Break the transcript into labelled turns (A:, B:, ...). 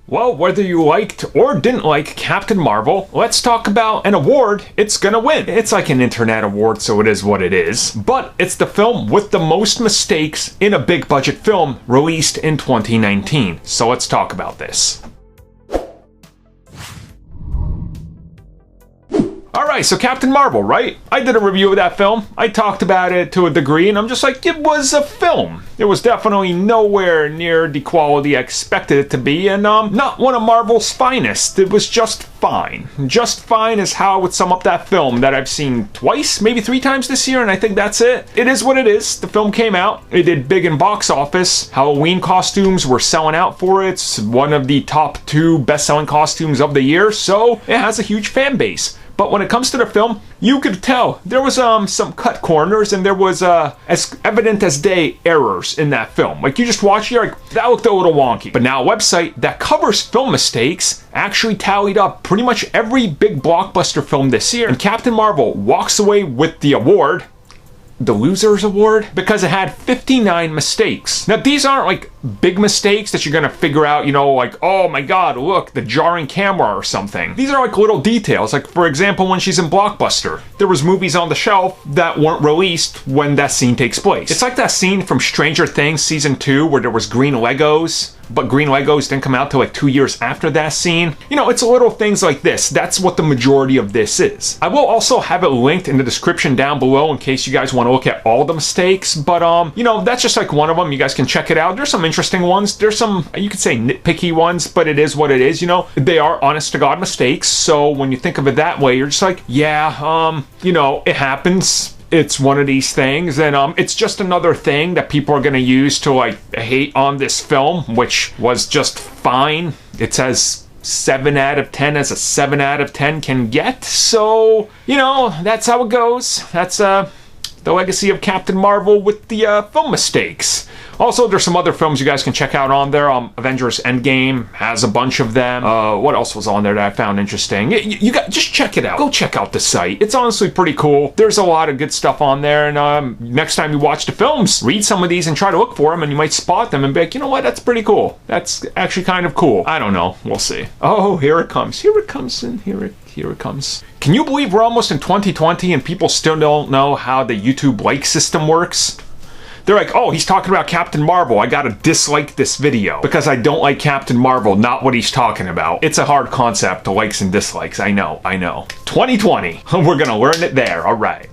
A: Well, whether you liked or didn't like Captain Marvel, let's talk about an award it's gonna win. It's like an internet award, so it is what it is. But it's the film with the most mistakes in a big budget film released in 2019. So let's talk about this. Alright, so Captain Marvel, right? I did a review of that film. I talked about it to a degree, and I'm just like, it was a film. It was definitely nowhere near the quality I expected it to be, and not one of Marvel's finest. It was just fine. Just fine is how I would sum up that film that I've seen twice, maybe 3 times this year, and I think that's it. It is what it is. The film came out. It did big in box office. Halloween costumes were selling out for it. It's one of the top 2 best-selling costumes of the year, so it has a huge fan base. But when it comes to the film, you could tell there was some cut corners, and there was as evident as day errors in that film. Like, you just watch it, you're like, that looked a little wonky. But now a website that covers film mistakes actually tallied up pretty much every big blockbuster film this year, and Captain Marvel walks away with the award, the Losers Award, because it had 59 mistakes. Now, these aren't like big mistakes that you're gonna figure out, you know, like, oh my god, look, the jarring camera or something. These are like little details. Like, for example, when she's in Blockbuster, there was movies on the shelf that weren't released when that scene takes place. It's like that scene from Stranger Things Season 2 where there was green Legos, but green Legos didn't come out till like 2 years after that scene. You know, it's little things like this. That's what the majority of this is. I will also have it linked in the description down below in case you guys want to look at all the mistakes, but you know, that's just like one of them. You guys can check it out. There's some interesting ones. There's some, you could say, nitpicky ones, but it is what it is. You know, they are honest to God mistakes, so when you think of it that way, you're just like, yeah, you know, it happens. It's one of these things, and it's just another thing that people are going to use to like hate on this film, which was just fine. It says 7 out of 10 as a 7 out of 10 can get, so, you know, that's how it goes. That's the legacy of Captain Marvel with the film mistakes. Also, there's some other films you guys can check out on there. Avengers Endgame has a bunch of them. What else was on there that I found interesting? You got, just check it out. Go check out the site. It's honestly pretty cool. There's a lot of good stuff on there, and next time you watch the films, read some of these and try to look for them, and you might spot them and be like, you know what, that's pretty cool. That's actually kind of cool. I don't know. We'll see. Oh, here it comes. Here it comes, and here it comes. Can you believe we're almost in 2020 and people still don't know how the YouTube like system works? They're like, oh, he's talking about Captain Marvel. I gotta dislike this video because I don't like Captain Marvel, not what he's talking about. It's a hard concept to likes and dislikes. I know. 2020. We're gonna learn it there. All right.